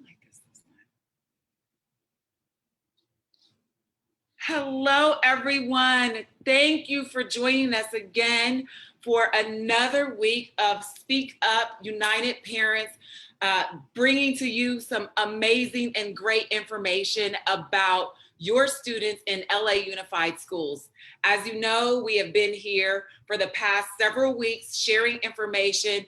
like this one. Hello, everyone. Thank you for joining us again for another week of Speak Up United Parents, bringing to you some amazing and great information about your students in LA Unified Schools. As you know, we have been here for the past several weeks sharing information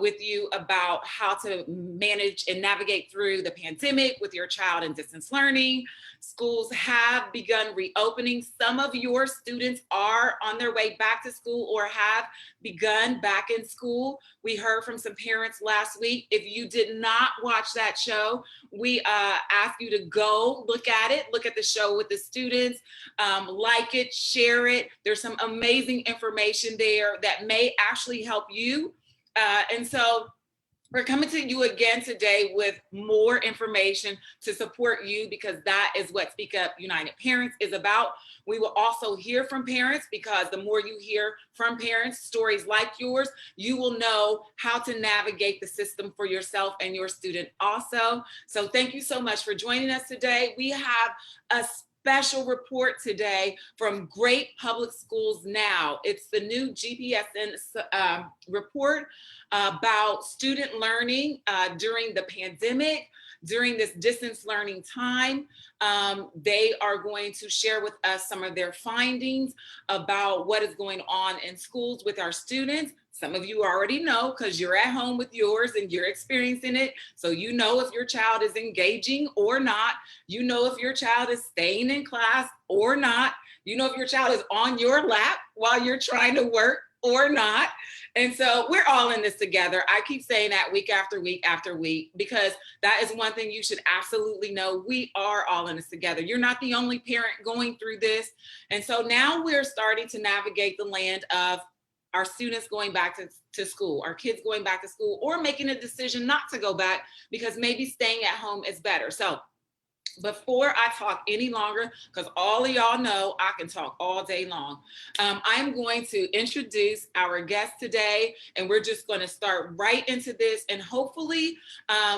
with you about how to manage and navigate through the pandemic with your child in distance learning. Schools have begun reopening. Some of your students are on their way back to school or have begun back in school. We heard from some parents last week. If you did not watch that show, we ask you to go look at it, look at the show with the students, like it, share it. There's some amazing information there that may actually help you. And so we're coming to you again today with more information to support you, because that is what Speak Up United Parents is about. We will also hear from parents, because the more you hear from parents, stories like yours, you will know how to navigate the system for yourself and your student also. So thank you so much for joining us today. We have a special report today from Great Public Schools Now. It's the new GPSN report about student learning during the pandemic, during this distance learning time. They are going to share with us some of their findings about what is going on in schools with our students. Some of you already know, because you're at home with yours and you're experiencing it. So you know if your child is engaging or not. You know if your child is staying in class or not. You know if your child is on your lap while you're trying to work or not. And so we're all in this together. I keep saying that week after week after week, because that is one thing you should absolutely know. We are all in this together. You're not the only parent going through this. And so now we're starting to navigate the land of our students going back to school, our kids going back to school, or making a decision not to go back because maybe staying at home is better. So before I talk any longer, because all of y'all know I can talk all day long, I'm going to introduce our guest today, and we're just going to start right into this, and hopefully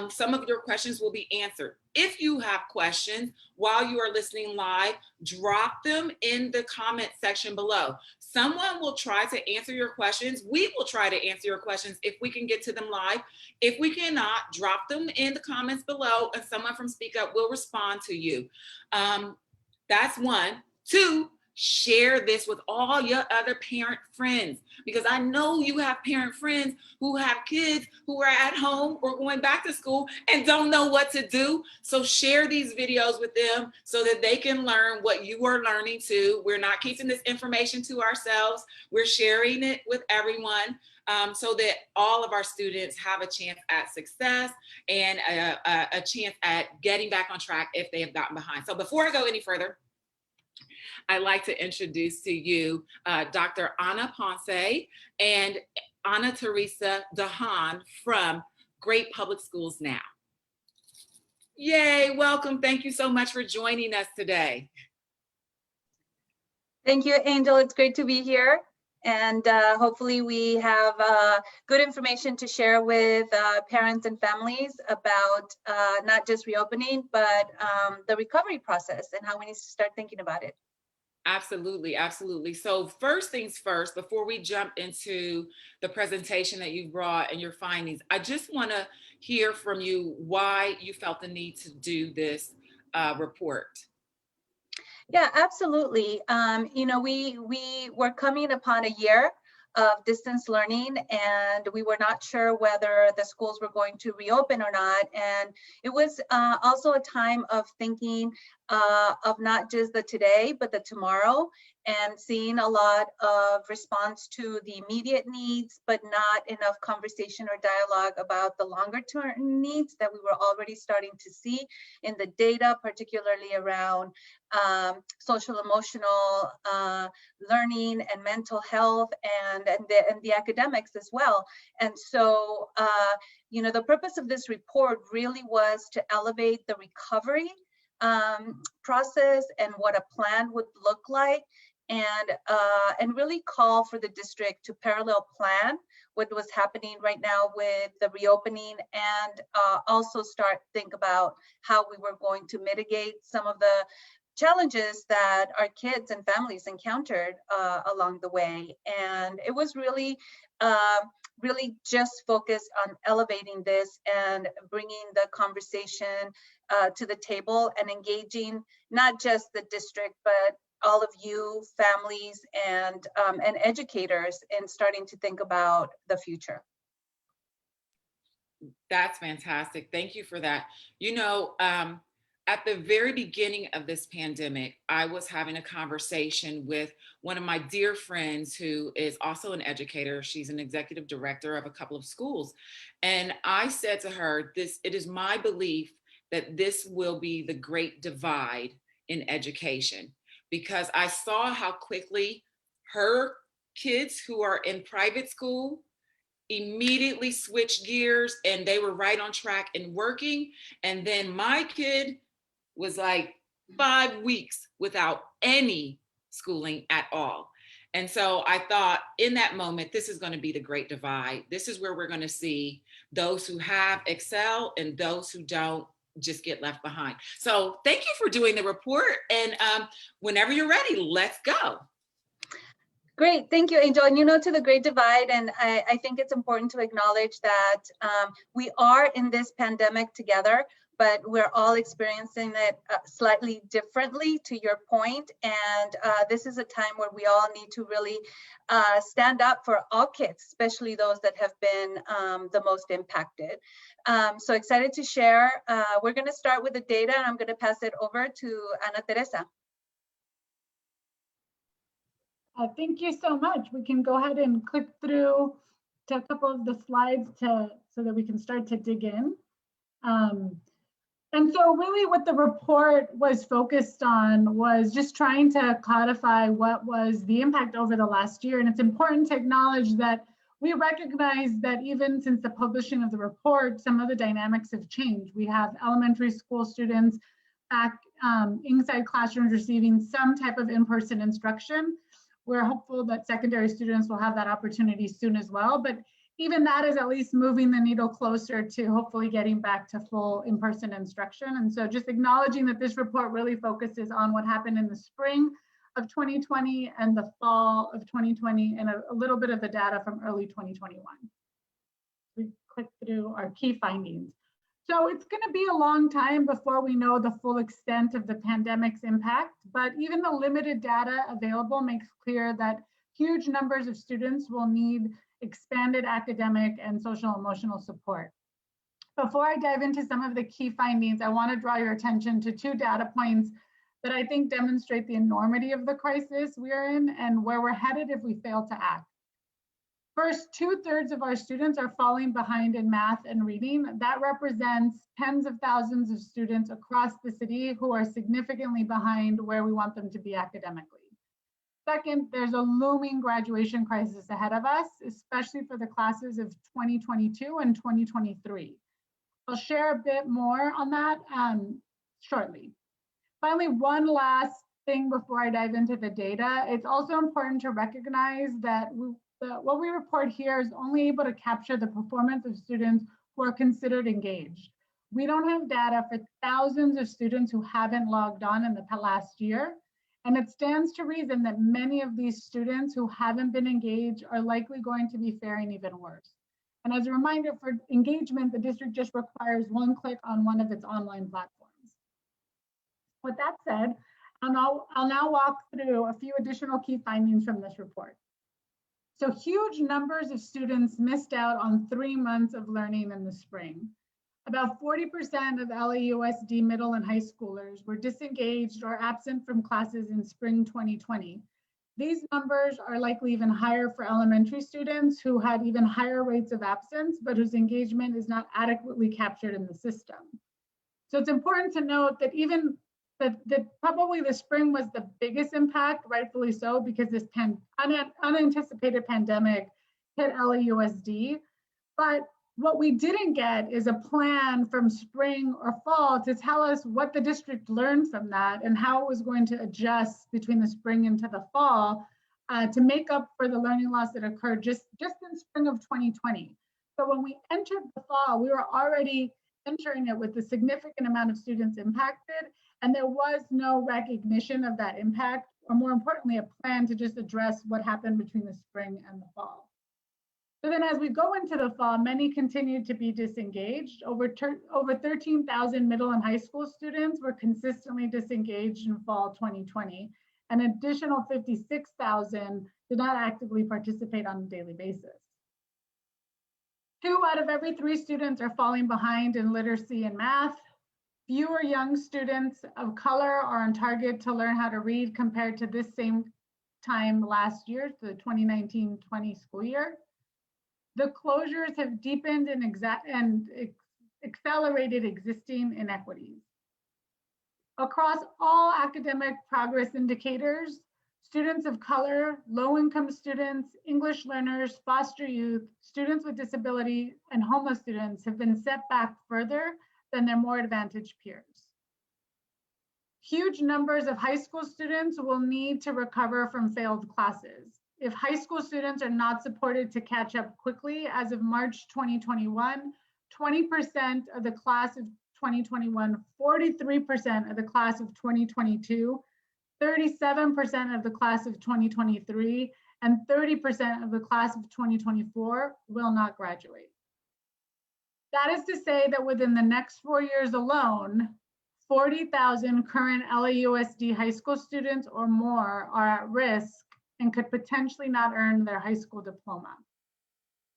some of your questions will be answered. If you have questions while you are listening live, drop them in the comment section below. Someone will try to answer your questions. We will try to answer your questions if we can get to them live. If we cannot, drop them in the comments below, and someone from Speak Up will respond to you. That's one. Two, share this with all your other parent friends, because I know you have parent friends who have kids who are at home or going back to school and don't know what to do. So share these videos with them so that they can learn what you are learning too. We're not keeping this information to ourselves. We're sharing it with everyone, so that all of our students have a chance at success and a chance at getting back on track if they have gotten behind. So before I go any further, I'd like to introduce to you Dr. Ana Ponce and Ana Teresa Dahan from Great Public Schools Now. Yay, welcome. Thank you so much for joining us today. Thank you, Angel. It's great to be here. And hopefully we have good information to share with parents and families about not just reopening, but the recovery process and how we need to start thinking about it. Absolutely, absolutely. So first things first, before we jump into the presentation that you brought and your findings, I just want to hear from you why you felt the need to do this report. Yeah, absolutely. You know, we were coming upon a year of distance learning, and we were not sure whether the schools were going to reopen or not. And it was also a time of thinking of not just the today, but the tomorrow, and seeing a lot of response to the immediate needs, but not enough conversation or dialogue about the longer term needs that we were already starting to see in the data, particularly around social emotional learning and mental health, and the academics as well. And so, you know, the purpose of this report really was to elevate the recovery process and what a plan would look like, and really call for the district to parallel plan what was happening right now with the reopening, and also start think about how we were going to mitigate some of the challenges that our kids and families encountered along the way. And it was really, really just focused on elevating this and bringing the conversation to the table and engaging not just the district, but all of you, families, and educators in starting to think about the future. That's fantastic. Thank you for that. You know, at the very beginning of this pandemic, I was having a conversation with one of my dear friends who is also an educator. She's an executive director of a couple of schools. And I said to her, it is my belief that this will be the great divide in education, because I saw how quickly her kids who are in private school immediately switched gears and they were right on track and working. And then my kid was like 5 weeks without any schooling at all. And so I thought in that moment, this is going to be the great divide. This is where we're going to see those who have excel and those who don't just get left behind. So thank you for doing the report. And whenever you're ready, let's go. Great, thank you, Angel. And to the Great Divide, and I think it's important to acknowledge that we are in this pandemic together, but we're all experiencing it slightly differently, to your point. And this is a time where we all need to really stand up for all kids, especially those that have been the most impacted. So excited to share. We're going to start with the data, and I'm going to pass it over to Ana Teresa. Thank you so much. We can go ahead and click through to a couple of the slides so that we can start to dig in. And so really what the report was focused on was just trying to codify what was the impact over the last year. And it's important to acknowledge that we recognize that even since the publishing of the report, some of the dynamics have changed. We have elementary school students back inside classrooms receiving some type of in-person instruction. We're hopeful that secondary students will have that opportunity soon as well, but even that is at least moving the needle closer to hopefully getting back to full in-person instruction. And so just acknowledging that this report really focuses on what happened in the spring of 2020 and the fall of 2020, and a little bit of the data from early 2021. We click through our key findings. So it's going to be a long time before we know the full extent of the pandemic's impact, but even the limited data available makes clear that huge numbers of students will need expanded academic and social emotional support. Before I dive into some of the key findings, I want to draw your attention to 2 data points that I think demonstrate the enormity of the crisis we're in and where we're headed if we fail to act. First, 2/3 of our students are falling behind in math and reading. That represents tens of thousands of students across the city who are significantly behind where we want them to be academically. Second, there's a looming graduation crisis ahead of us, especially for the classes of 2022 and 2023. I'll share a bit more on that shortly. Finally, one last thing before I dive into the data. It's also important to recognize that what we report here is only able to capture the performance of students who are considered engaged. We don't have data for thousands of students who haven't logged on in the last year. And it stands to reason that many of these students who haven't been engaged are likely going to be faring even worse. And as a reminder, for engagement, the district just requires 1 click on one of its online platforms. With that said, I'll now walk through a few additional key findings from this report. So huge numbers of students missed out on 3 months of learning in the spring. About 40% of LAUSD middle and high schoolers were disengaged or absent from classes in spring 2020. These numbers are likely even higher for elementary students who had even higher rates of absence, but whose engagement is not adequately captured in the system. So it's important to note that even that probably the spring was the biggest impact, rightfully so, because this unanticipated pandemic hit LAUSD. But What we didn't get is a plan from spring or fall to tell us what the district learned from that and how it was going to adjust between the spring into the fall to make up for the learning loss that occurred just in spring of 2020. So when we entered the fall, we were already entering it with a significant amount of students impacted, and there was no recognition of that impact, or more importantly, a plan to just address what happened between the spring and the fall. So then as we go into the fall, many continued to be disengaged. Over 13,000 middle and high school students were consistently disengaged in fall 2020. An additional 56,000 did not actively participate on a daily basis. 2 out of every 3 students are falling behind in literacy and math. Fewer young students of color are on target to learn how to read compared to this same time last year, the 2019-20 school year. The closures have deepened and accelerated existing inequities. Across all academic progress indicators, students of color, low-income students, English learners, foster youth, students with disability, and homeless students have been set back further than their more advantaged peers. Huge numbers of high school students will need to recover from failed classes. If high school students are not supported to catch up quickly, as of March 2021, 20% of the class of 2021, 43% of the class of 2022, 37% of the class of 2023, and 30% of the class of 2024 will not graduate. That is to say that within the next 4 years alone, 40,000 current LAUSD high school students or more are at risk and could potentially not earn their high school diploma.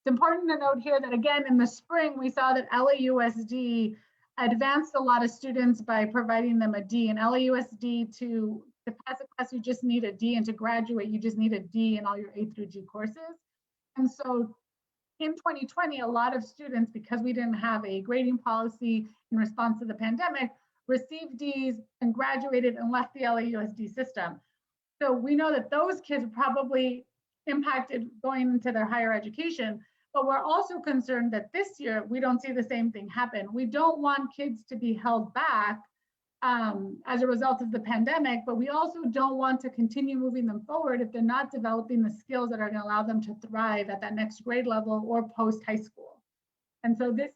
It's important to note here that again, in the spring, we saw that LAUSD advanced a lot of students by providing them a D, and LAUSD to pass a class, you just need a D, and to graduate, you just need a D in all your A through G courses. And so in 2020, a lot of students, because we didn't have a grading policy in response to the pandemic, received Ds and graduated and left the LAUSD system. So we know that those kids probably impacted going into their higher education, but we're also concerned that this year we don't see the same thing happen. We don't want kids to be held back as a result of the pandemic, but we also don't want to continue moving them forward if they're not developing the skills that are going to allow them to thrive at that next grade level or post high school. And so this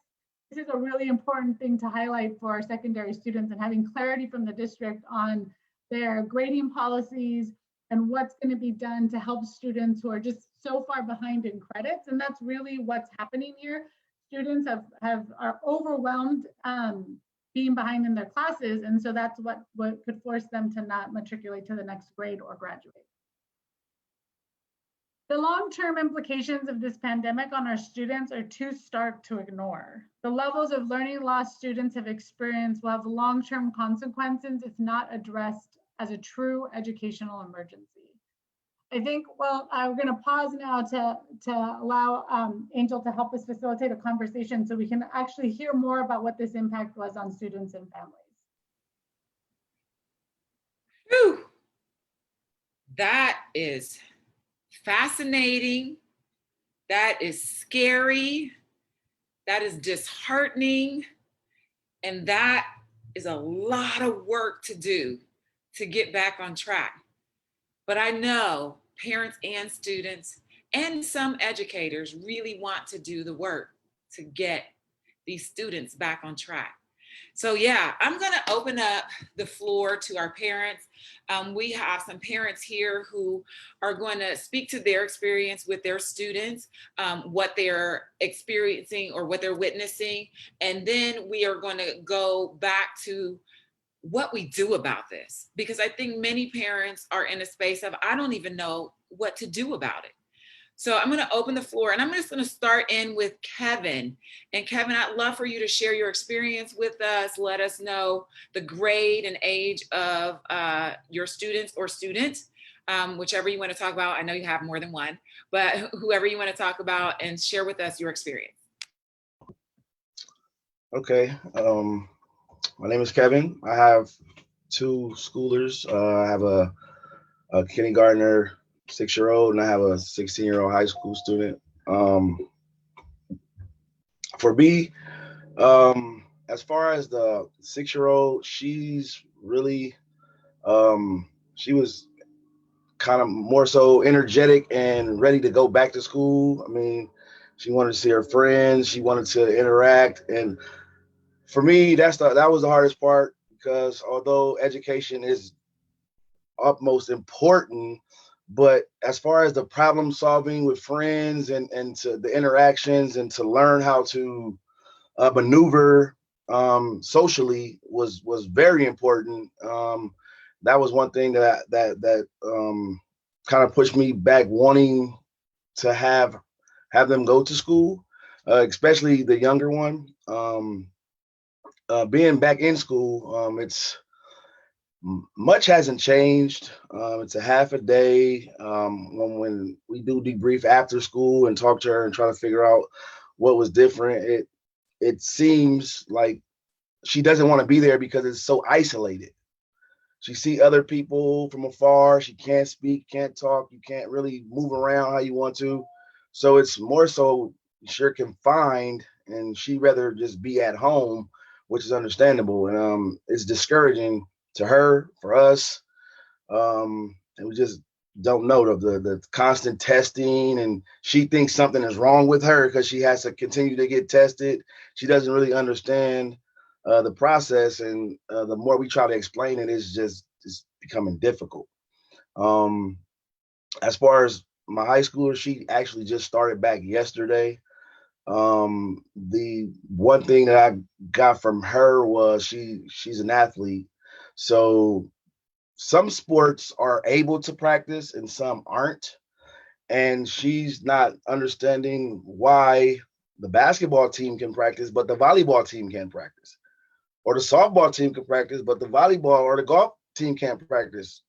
is a really important thing to highlight for our secondary students, and having clarity from the district on their grading policies and what's going to be done to help students who are just so far behind in credits. And that's really what's happening here. Students are overwhelmed being behind in their classes, and so that's what could force them to not matriculate to the next grade or graduate. The long-term implications of this pandemic on our students are too stark to ignore. The levels of learning loss students have experienced will have long-term consequences if not addressed as a true educational emergency. I think, well, we're going to pause now to allow Angel to help us facilitate a conversation so we can actually hear more about what this impact was on students and families. Whew. That is fascinating. That is scary. That is disheartening. And that is a lot of work to do to get back on track. But I know parents and students and some educators really want to do the work to get these students back on track. So yeah, I'm gonna open up the floor to our parents. We have some parents here who are going to speak to their experience with their students, what they're experiencing or what they're witnessing. And then we are going to go back to what we do about this, because I think many parents are in a space of, I don't even know what to do about it. So I'm going to open the floor, and I'm just going to start in with Kevin. And Kevin, I'd love for you to share your experience with us. Let us know the grade and age of your students or student, whichever you want to talk about. I know you have more than one, but whoever you want to talk about, and share with us your experience. Okay. My name is Kevin. I have 2 schoolers. I have a kindergartner, 6-year-old, and I have a 16-year-old high school student. For me, as far as the 6-year-old, she's really, she was kind of more so energetic and ready to go back to school. I mean, she wanted to see her friends, she wanted to interact, and for me, that was the hardest part, because although education is utmost important, but as far as the problem solving with friends and to the interactions and to learn how to maneuver socially was very important. That was one thing that kind of pushed me back, wanting to have them go to school, especially the younger one. Being back in school, it's much hasn't changed. It's a half a day. When we do debrief after school and talk to her and try to figure out what was different, it seems like she doesn't want to be there because it's so isolated. She see other people from afar. She can't speak, can't talk. You can't really move around how you want to. So it's more so you're confined, and she rather just be at home, which is understandable. And it's discouraging to her, for us, and we just don't know the constant testing, and she thinks something is wrong with her because she has to continue to get tested. She doesn't really understand the process, and the more we try to explain it, it's becoming difficult. um as far as my high schooler, she actually just started back yesterday. The one thing that I got from her was she's an athlete, so some sports are able to practice and some aren't, and she's not understanding why the basketball team can practice but the volleyball team can't practice, or the softball team can practice but the volleyball or the golf team can't practice.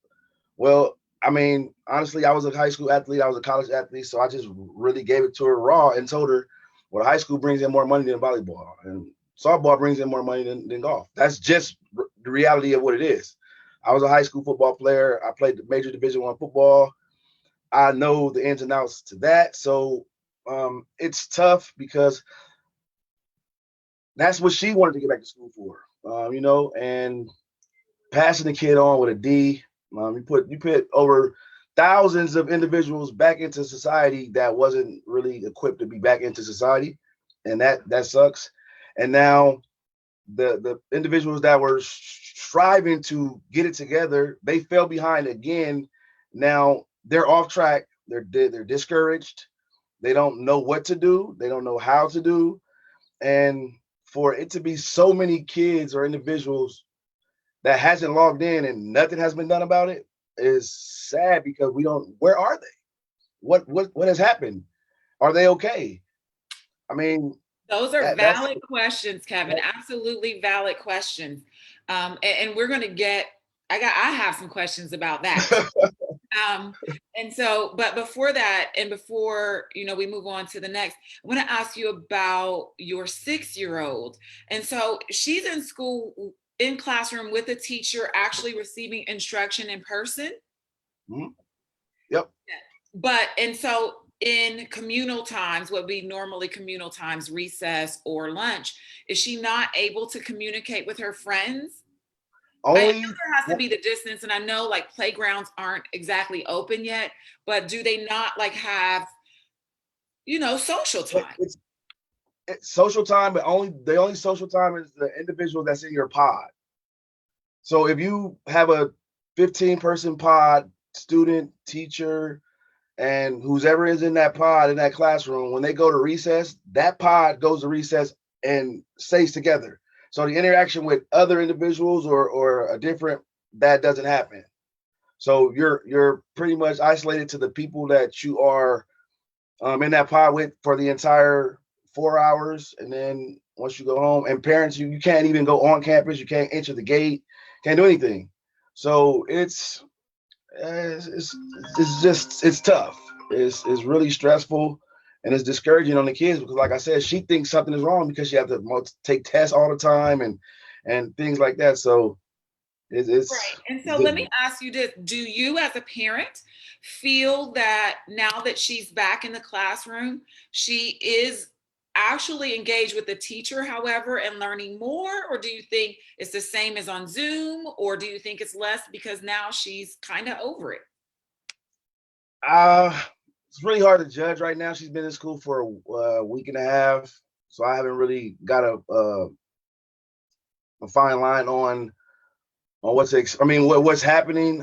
Well, I mean, honestly, I was a high school athlete, I was a college athlete, so I just really gave it to her raw and told her, well, high school brings in more money than volleyball, and softball brings in more money than golf. That's just the reality of what it is. I was a high school football player. I played major Division I football. I know the ins and outs to that. So it's tough because that's what she wanted to get back to school for, and passing the kid on with a D. You put over thousands of individuals back into society that wasn't really equipped to be back into society, and that sucks. And now the individuals that were striving to get it together, they fell behind again. Now they're off track. They're discouraged. They don't know what to do. They don't know how to do. And for it to be so many kids or individuals that hasn't logged in and nothing has been done about it is sad, because we don't. Where are they? What has happened? Are they okay? I mean, Those are that's valid questions, Kevin. Absolutely valid questions. And we're going to I have some questions about that. And so, but before that, and before, we move on to the next, I want to ask you about your 6-year-old. And so she's in school, in classroom with a teacher, actually receiving instruction in person. Mhm. Yep. And so in communal times, what would be normally communal times, recess or lunch, is she not able to communicate with her friends? I know Only there has to be the distance, and I know like playgrounds aren't exactly open yet, but do they not like have, social time? it's social time, but the only social time is the individual that's in your pod. So if you have a 15-person pod, student, teacher, and who's ever is in that pod in that classroom, when they go to recess, that pod goes to recess and stays together. So the interaction with other individuals or a different, that doesn't happen. So you're pretty much isolated to the people that you are in that pod with for the entire 4 hours, and then once you go home, and parents, you can't even go on campus, you can't enter the gate, can't do anything. So it's tough. It's really stressful, and it's discouraging on the kids, because, like I said, she thinks something is wrong because she has to take tests all the time and things like that. So Right. And it's so let me difficult. ask you this. Do you as a parent feel that now that she's back in the classroom, she is actually engage with the teacher, however, and learning more? Or do you think it's the same as on Zoom? Or do you think it's less because now she's kind of over it? It's really hard to judge right now. She's been in school for a week and a half, so I haven't really got a fine line on what's happening.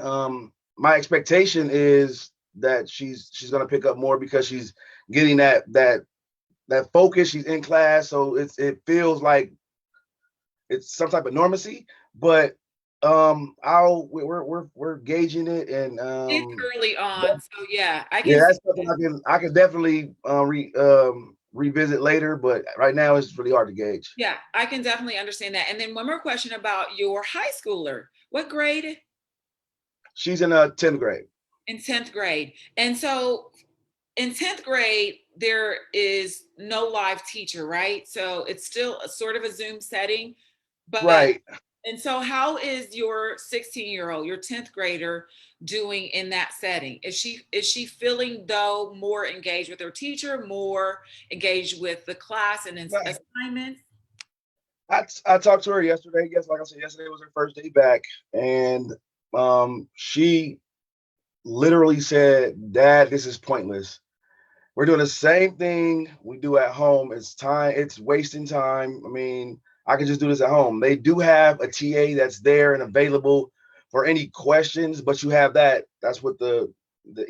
My expectation is that she's going to pick up more because she's getting that focus. She's in class, so it feels like it's some type of normacy. But we're gauging it, and It's early on, so yeah, I yeah, can see that's something that. I can definitely revisit later. But right now, it's really hard to gauge. Yeah, I can definitely understand that. And then one more question about your high schooler. What grade? She's in 10th grade. In 10th grade. And so in 10th grade, there is no live teacher, right? So it's still a sort of a Zoom setting. But Right. and so how is your 16-year-old, your 10th grader, doing in that setting? Is she feeling though more engaged with her teacher, more engaged with the class and assignments? I talked to her yesterday. Yes, like I said, yesterday was her first day back, and she literally said, "Dad, this is pointless. We're doing the same thing we do at home. It's wasting time. I mean, I can just do this at home." They do have a TA that's there and available for any questions, but you have that. That's what the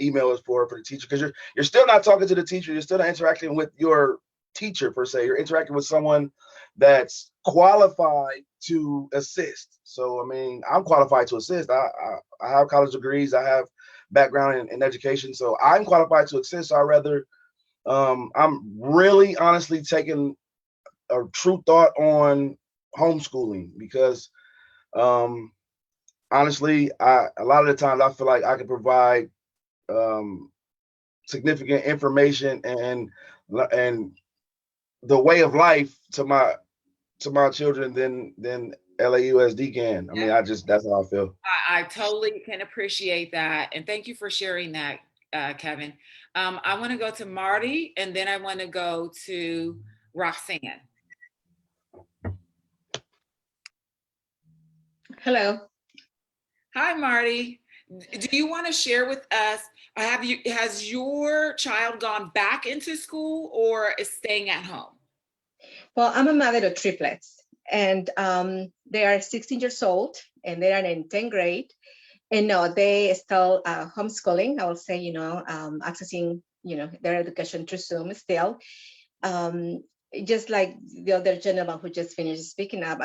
email is for the teacher, because you're still not talking to the teacher. You're still not interacting with your teacher per se. You're interacting with someone that's qualified to assist. So I mean, I'm qualified to assist. I have college degrees. I have background in education, so I'm qualified to assist. So I rather I'm really honestly taking a true thought on homeschooling, because honestly, a lot of the times I feel like I can provide um, significant information and the way of life to my children than LAUSD can. I mean, that's how I feel. I totally can appreciate that. And thank you for sharing that, Kevin. I want to go to Marty, and then I want to go to Roxanne. Hello. Hi, Marty. Do you want to share with us, has your child gone back into school or is staying at home? Well, I'm a mother of triplets, and they are 16 years old, and they are in 10th grade. And no, they still homeschooling. I will say, accessing, their education through Zoom still. Um, just like the other gentleman who just finished speaking up,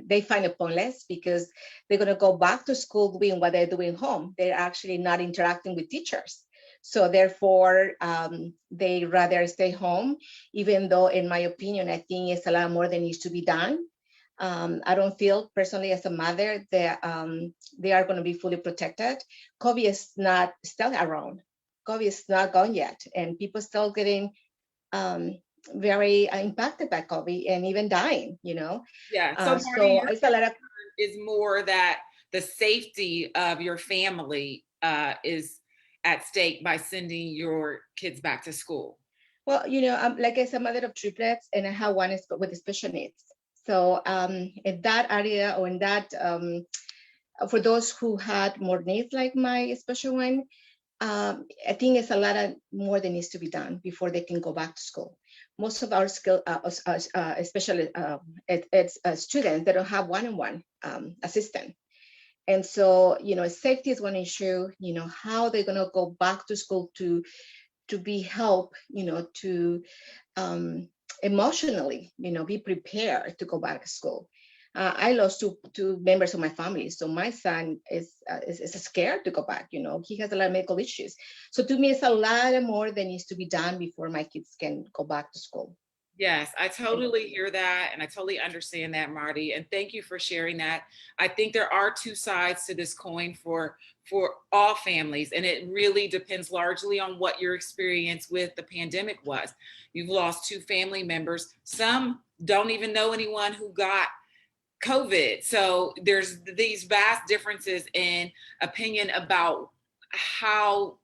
they find it pointless because they're going to go back to school doing what they're doing home. They're actually not interacting with teachers. So therefore, they rather stay home, even though, in my opinion, I think it's a lot more that needs to be done. I don't feel personally as a mother that they are going to be fully protected. COVID is not still around. COVID is not gone yet, and people still getting very impacted by COVID and even dying, Yeah. So Marty, so it's a lot of is more that the safety of your family is at stake by sending your kids back to school. Well, like I said, mother of triplets, and I have one with special needs. So in that area, or in that, for those who had more needs like my special one, I think it's a lot of more that needs to be done before they can go back to school. Most of our skill, especially it's students, they don't have one-on-one assistant. And so, safety is one issue, how they're going to go back to school to be helped, to emotionally, be prepared to go back to school. I lost two members of my family. So my son is scared to go back, he has a lot of medical issues. So to me, it's a lot more that needs to be done before my kids can go back to school. Yes, I totally hear that. And I totally understand that, Marty. And thank you for sharing that. I think there are two sides to this coin for all families. And it really depends largely on what your experience with the pandemic was. You've lost two family members. Some don't even know anyone who got COVID. So there's these vast differences in opinion about how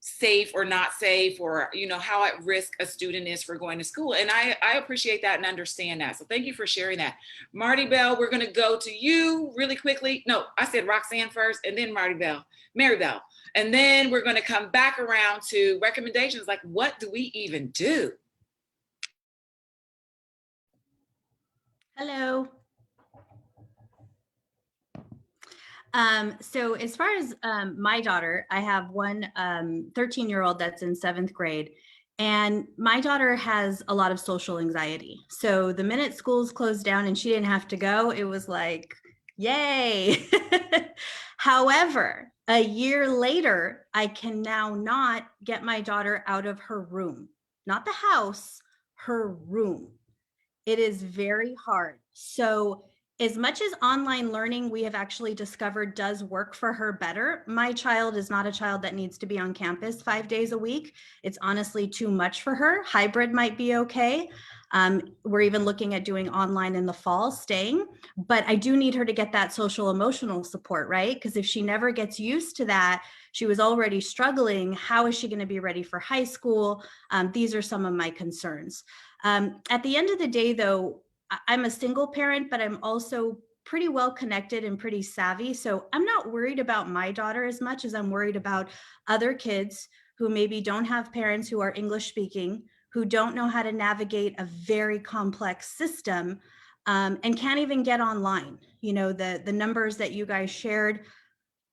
safe or not safe, or how at risk a student is for going to school. And I appreciate that and understand that. So thank you for sharing that. Marty Bell, we're going to go to you really quickly. No, I said Roxanne first and then Mary Bell. And then we're going to come back around to recommendations, like what do we even do? Hello. So as far as my daughter, I have one 13-year-old that's in 7th grade, and my daughter has a lot of social anxiety. So the minute schools closed down and she didn't have to go, it was like, yay. However, a year later, I can now not get my daughter out of her room, not the house, her room. It is very hard. So as much as online learning we have actually discovered does work for her better, my child is not a child that needs to be on campus 5 days a week. It's honestly too much for her. Hybrid might be okay. We're even looking at doing online in the fall, staying, but I do need her to get that social emotional support, right? Because if she never gets used to that, she was already struggling. How is she going to be ready for high school? These are some of my concerns. At the end of the day, though, I'm a single parent, but I'm also pretty well connected and pretty savvy. So I'm not worried about my daughter as much as I'm worried about other kids who maybe don't have parents who are English speaking, who don't know how to navigate a very complex system, and can't even get online. The numbers that you guys shared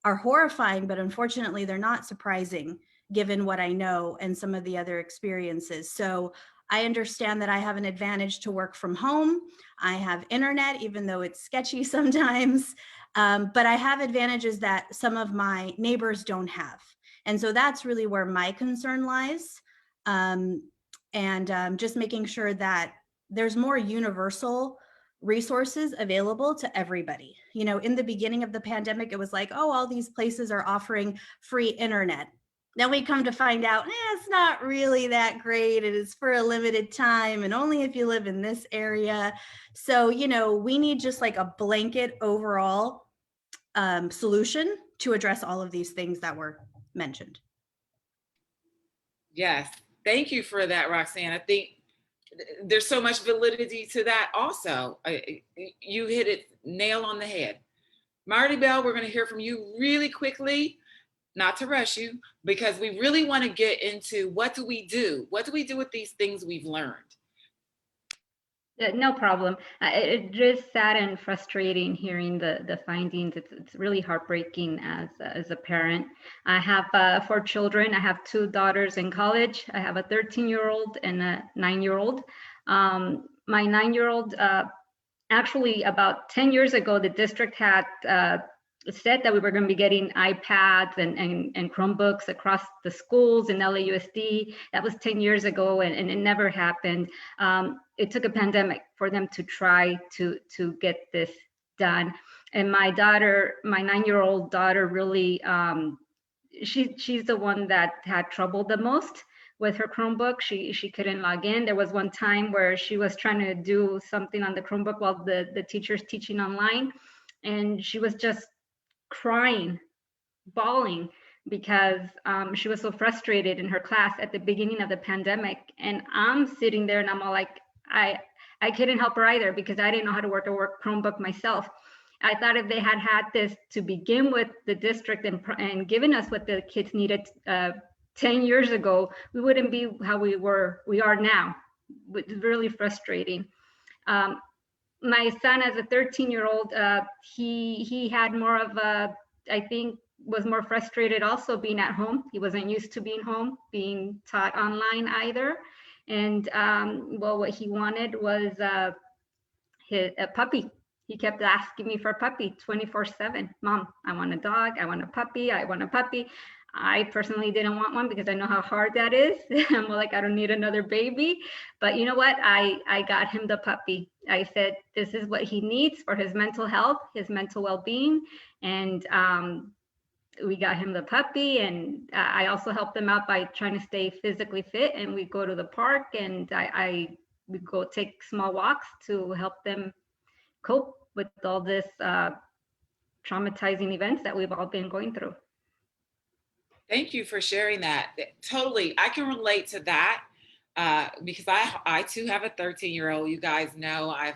are horrifying, but unfortunately they're not surprising given what I know and some of the other experiences. So I understand that I have an advantage to work from home. I have internet, even though it's sketchy sometimes, but I have advantages that some of my neighbors don't have. And so that's really where my concern lies. Just making sure that there's more universal resources available to everybody. In the beginning of the pandemic, it was like, oh, all these places are offering free internet. Then we come to find out, it's not really that great. It is for a limited time and only if you live in this area. So, we need just like a blanket overall solution to address all of these things that were mentioned. Yes, thank you for that, Roxanne. I think there's so much validity to that also. You hit it nail on the head. Marty Bell, we're going to hear from you really quickly, not to rush you, because we really want to get into what do we do? What do we do with these things we've learned? No problem. It just sad and frustrating hearing the findings. It's really heartbreaking as a parent. I have 4 children. I have 2 daughters in college. I have a 13-year-old and a 9-year-old. My 9-year-old, actually about 10 years ago, the district had said that we were going to be getting iPads and Chromebooks across the schools in LAUSD. That was 10 years ago, and it never happened. It took a pandemic for them to try to get this done. And my daughter, my 9-year-old daughter, really, she's the one that had trouble the most with her Chromebook. She couldn't log in. There was one time where she was trying to do something on the Chromebook while the teacher's teaching online, and she was just crying, bawling, because she was so frustrated in her class at the beginning of the pandemic. And I'm sitting there and I'm all like, I couldn't help her either, because I didn't know how to work a Chromebook myself. I thought if they had this to begin with, the district, and given us what the kids needed 10 years ago, we wouldn't be how we are now. It's really frustrating. My son, as a 13-year-old, he had more of a, I think, was more frustrated also being at home. He wasn't used to being home, being taught online either. And well, what he wanted was a puppy. He kept asking me for a puppy 24/7. Mom, I want a dog. I want a puppy. I want a puppy. I personally didn't want one because I know how hard that is. I'm like, I don't need another baby. But you know what? I got him the puppy. I said, this is what he needs for his mental health, his mental well-being. And we got him the puppy. And I also helped them out by trying to stay physically fit. And we go to the park, and we go take small walks to help them cope with all this traumatizing events that we've all been going through. Thank you for sharing that. Totally, I can relate to that because I too have a 13-year-old. You guys know I've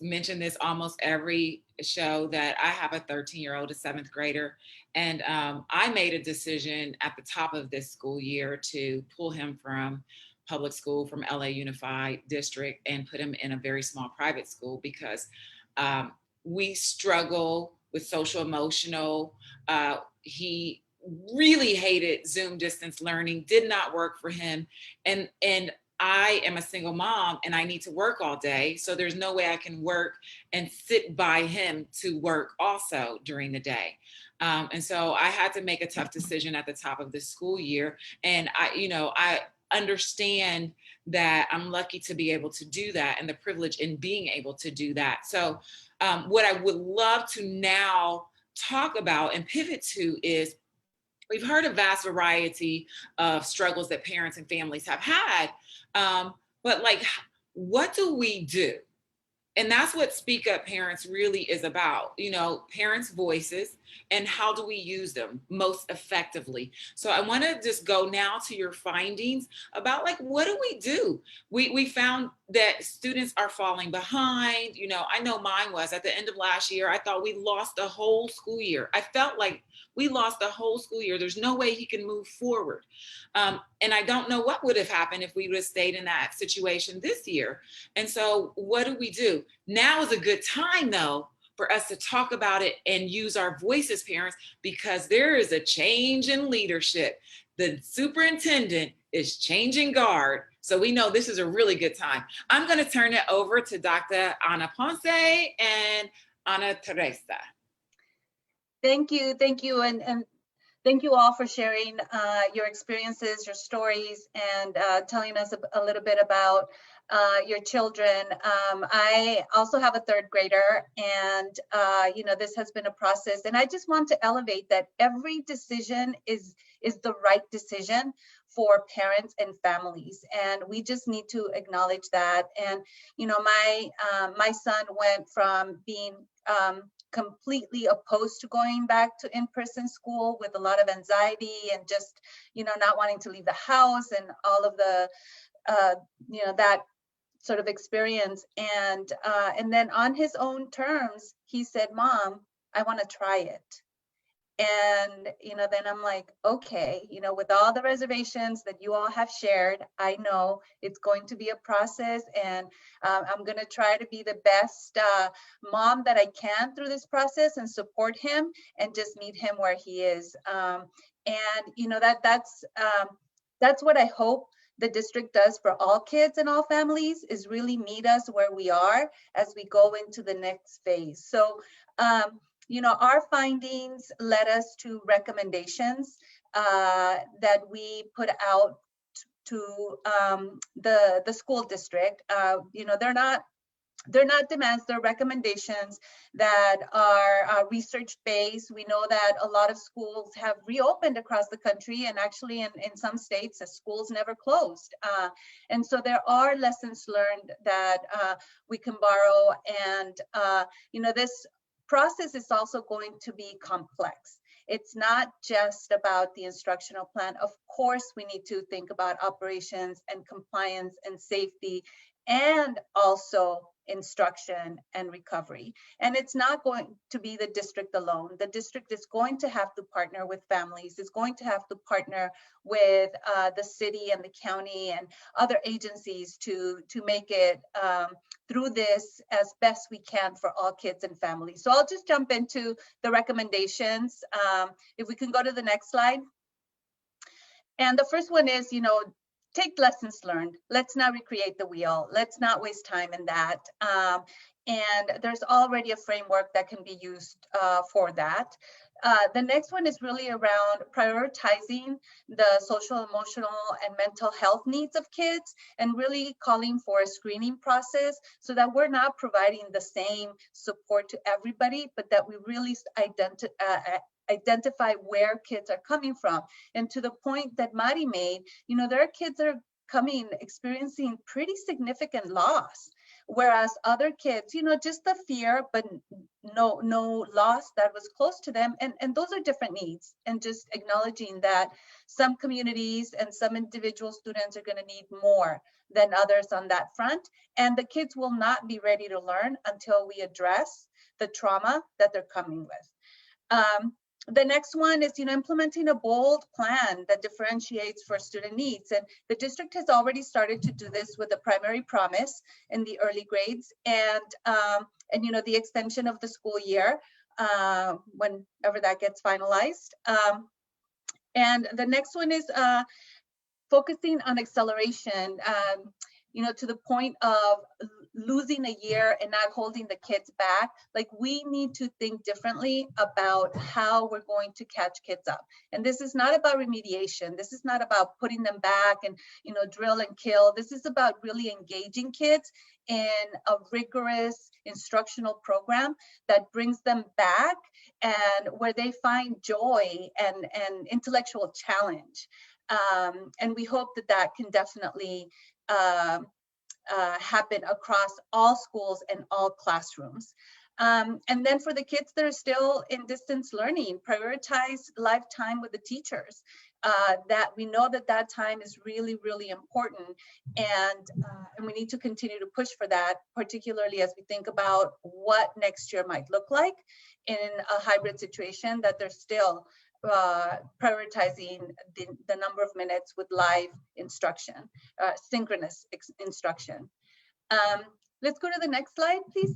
mentioned this almost every show that I have a 13-year-old, a seventh grader, and I made a decision at the top of this school year to pull him from public school, from LA Unified District, and put him in a very small private school because we struggle with social emotional. He really hated Zoom distance learning, did not work for him. And I am a single mom and I need to work all day. So there's no way I can work and sit by him to work also during the day. And so I had to make a tough decision at the top of the school year. And I understand that I'm lucky to be able to do that and the privilege in being able to do that. So what I would love to now talk about and pivot to is we've heard a vast variety of struggles that parents and families have had, but like, what do we do? And that's what Speak Up Parents really is about, parents' voices and how do we use them most effectively. So I want to just go now to your findings about like, what do we do? We found that students are falling behind. I know mine was at the end of last year. I thought we lost the whole school year. I felt like we lost the whole school year. There's no way he can move forward. And I don't know what would have happened if we would have stayed in that situation this year. And so what do? Now is a good time, though, for us to talk about it and use our voice as parents, because there is a change in leadership. The superintendent is changing guard. So we know this is a really good time. I'm going to turn it over to Dr. Ana Ponce and Ana Teresa. Thank you. And thank you all for sharing your experiences, your stories, and telling us a little bit about your children. I also have a third grader, and this has been a process. And I just want to elevate that every decision is the right decision for parents and families, and we just need to acknowledge that. And my son went from being completely opposed to going back to in-person school with a lot of anxiety and just not wanting to leave the house and all of the that sort of experience, and then on his own terms he said, "Mom, I want to try it." And then I'm like, okay, with all the reservations that you all have shared, I know it's going to be a process, and I'm going to try to be the best mom that I can through this process and support him and just meet him where he is. That's what I hope the district does for all kids and all families, is really meet us where we are as we go into the next phase. So our findings led us to recommendations that we put out to the school district. They're not demands, they're recommendations that are research-based. We know that a lot of schools have reopened across the country, and actually in some states, the schools never closed. And so there are lessons learned that we can borrow. And this process is also going to be complex. It's not just about the instructional plan. Of course, we need to think about operations and compliance and safety, and also instruction and recovery. And it's not going to be the district alone. The district is going to have to partner with families. It's going to have to partner with the city and the county and other agencies to make it through this as best we can for all kids and families. So I'll just jump into the recommendations. If we can go to the next slide. And the first one is, take lessons learned. Let's not recreate the wheel. Let's not waste time in that. And there's already a framework that can be used for that. The next one is really around prioritizing the social, emotional, and mental health needs of kids, and really calling for a screening process so that we're not providing the same support to everybody, but that we really identify where kids are coming from. And to the point that Mari made, there are kids that are experiencing pretty significant loss. Whereas other kids, just the fear, but no loss that was close to them. And those are different needs. And just acknowledging that some communities and some individual students are going to need more than others on that front. And the kids will not be ready to learn until we address the trauma that they're coming with. The next one is, implementing a bold plan that differentiates for student needs. And the district has already started to do this with the primary promise in the early grades and the extension of the school year whenever that gets finalized. And the next one is focusing on acceleration, to the point of losing a year and not holding the kids back. Like, we need to think differently about how we're going to catch kids up. And this is not about remediation. This is not about putting them back and, drill and kill. This is about really engaging kids in a rigorous instructional program that brings them back and where they find joy and intellectual challenge. And we hope that can definitely happen across all schools and all classrooms. And then for the kids that are still in distance learning, prioritize lifetime with the teachers. That we know that time is really, really important. And we need to continue to push for that, particularly as we think about what next year might look like in a hybrid situation, that they're still prioritizing the number of minutes with live instruction, synchronous instruction. Let's go to the next slide, please.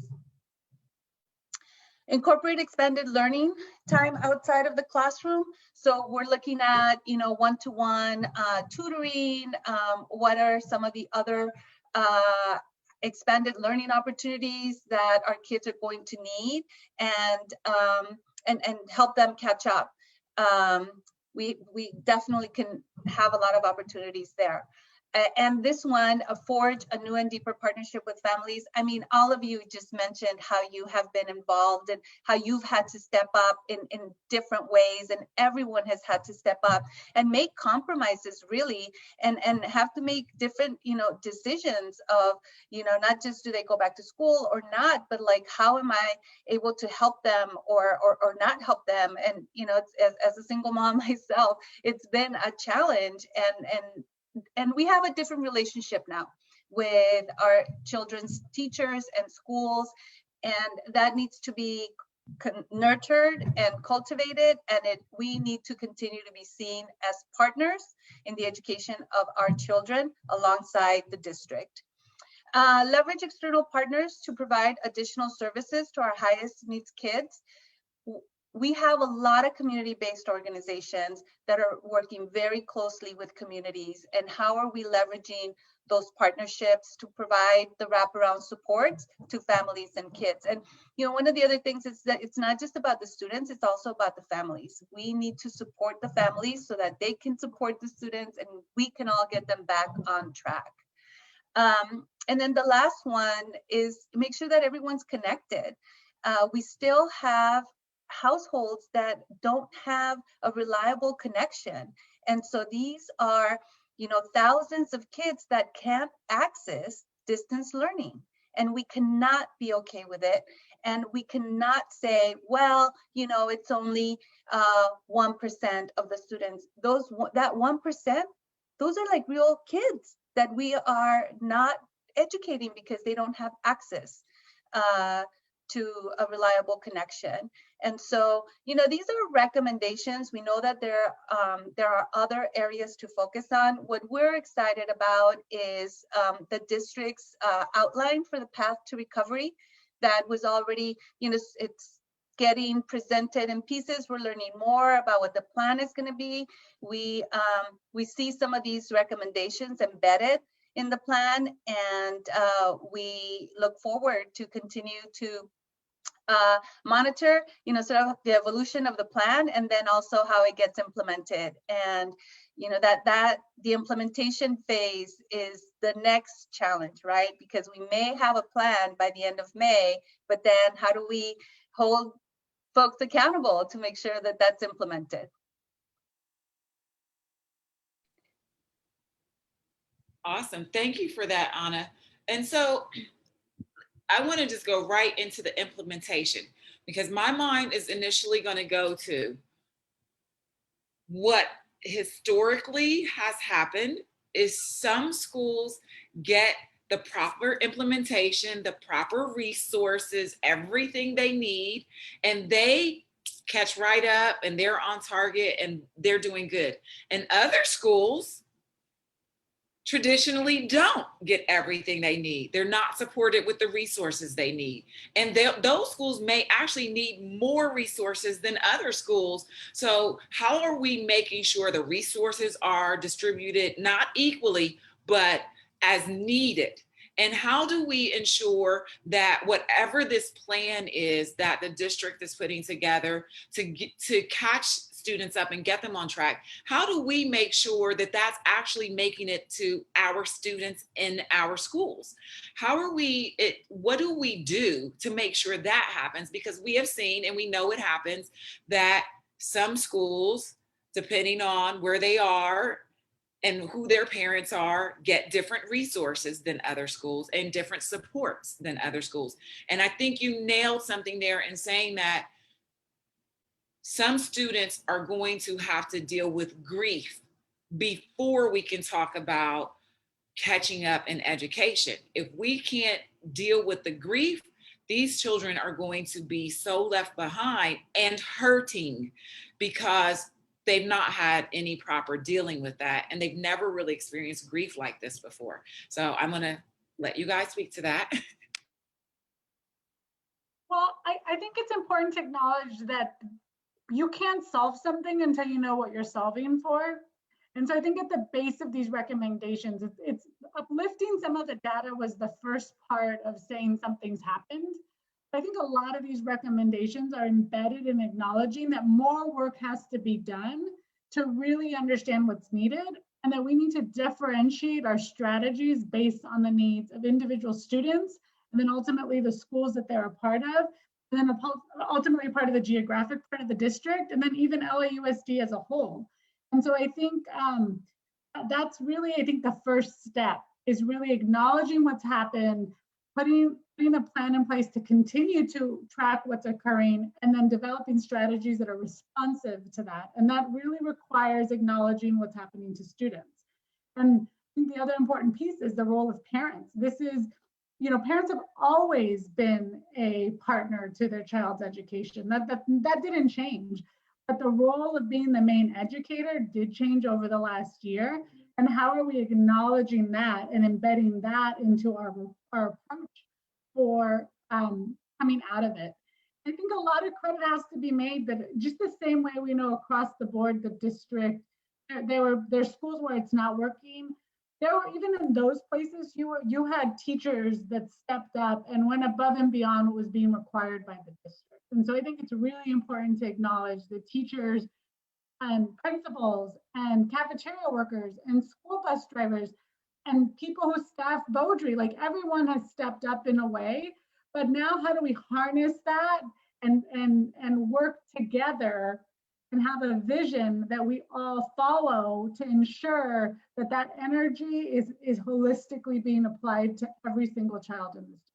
Incorporate expanded learning time outside of the classroom. So we're looking at, one-to-one tutoring. What are some of the other expanded learning opportunities that our kids are going to need, and help them catch up. We definitely can have a lot of opportunities there. And this one, forge a new and deeper partnership with families. I mean, all of you just mentioned how you have been involved and how you've had to step up in different ways, and everyone has had to step up and make compromises, really, and have to make different, decisions of, not just do they go back to school or not, but like, how am I able to help them or not help them? And, as a single mom myself, it's been a challenge, and we have a different relationship now with our children's teachers and schools, and that needs to be nurtured and cultivated, and we need to continue to be seen as partners in the education of our children alongside the district. Leverage external partners to provide additional services to our highest needs kids. We have a lot of community-based organizations that are working very closely with communities, and how are we leveraging those partnerships to provide the wraparound support to families and kids? And one of the other things is that it's not just about the students, it's also about the families. We need to support the families so that they can support the students, and we can all get them back on track. And then the last one is make sure that everyone's connected. We still have households that don't have a reliable connection. And so these are, thousands of kids that can't access distance learning. And we cannot be okay with it. And we cannot say, well, it's only 1% of the students. That 1%, those are like real kids that we are not educating because they don't have access to a reliable connection. And so, these are recommendations. We know that there are other areas to focus on. What we're excited about is the district's outline for the path to recovery that was already, it's getting presented in pieces. We're learning more about what the plan is going to be. We see some of these recommendations embedded in the plan, and we look forward to continue to monitor, sort of the evolution of the plan, and then also how it gets implemented. And, that the implementation phase is the next challenge, right? Because we may have a plan by the end of May, but then how do we hold folks accountable to make sure that that's implemented? Awesome. Thank you for that, Anna. And so I want to just go right into the implementation, because my mind is initially going to go to what historically has happened is some schools get the proper implementation, the proper resources, everything they need, and they catch right up and they're on target and they're doing good. And other schools traditionally don't get everything they need. They're not supported with the resources they need. And those schools may actually need more resources than other schools. So how are we making sure the resources are distributed not equally, but as needed? And how do we ensure that whatever this plan is that the district is putting together to catch students up and get them on track, how do we make sure that that's actually making it to our students in our schools? What do we do to make sure that happens? Because we have seen, and we know it happens, that some schools, depending on where they are and who their parents are, get different resources than other schools and different supports than other schools. And I think you nailed something there in saying that some students are going to have to deal with grief before we can talk about catching up in education. If we can't deal with the grief, these children are going to be so left behind and hurting because they've not had any proper dealing with that, and they've never really experienced grief like this before. So I'm gonna let you guys speak to that. Well, I think it's important to acknowledge that you can't solve something until you know what you're solving for. And so I think at the base of these recommendations, it's uplifting some of the data was the first part of saying something's happened. I think a lot of these recommendations are embedded in acknowledging that more work has to be done to really understand what's needed, and that we need to differentiate our strategies based on the needs of individual students, and then ultimately the schools that they're a part of, and then ultimately part of the geographic part of the district, and then even LAUSD as a whole. And so I think that's really, I think the first step is really acknowledging what's happened, putting a plan in place to continue to track what's occurring, and then developing strategies that are responsive to that. And that really requires acknowledging what's happening to students. And I think the other important piece is the role of parents. This is, parents have always been a partner to their child's education. That didn't change, but the role of being the main educator did change over the last year. And how are we acknowledging that and embedding that into our approach for coming out of it? I think a lot of credit has to be made that just the same way we know across the board, the district, there's schools where it's not working. There were, even in those places, you had teachers that stepped up and went above and beyond what was being required by the district. And so I think it's really important to acknowledge the teachers and principals and cafeteria workers and school bus drivers and people who staff Beaudry. Like, everyone has stepped up in a way, but now how do we harness that and work together and have a vision that we all follow to ensure that that energy is holistically being applied to every single child in this district.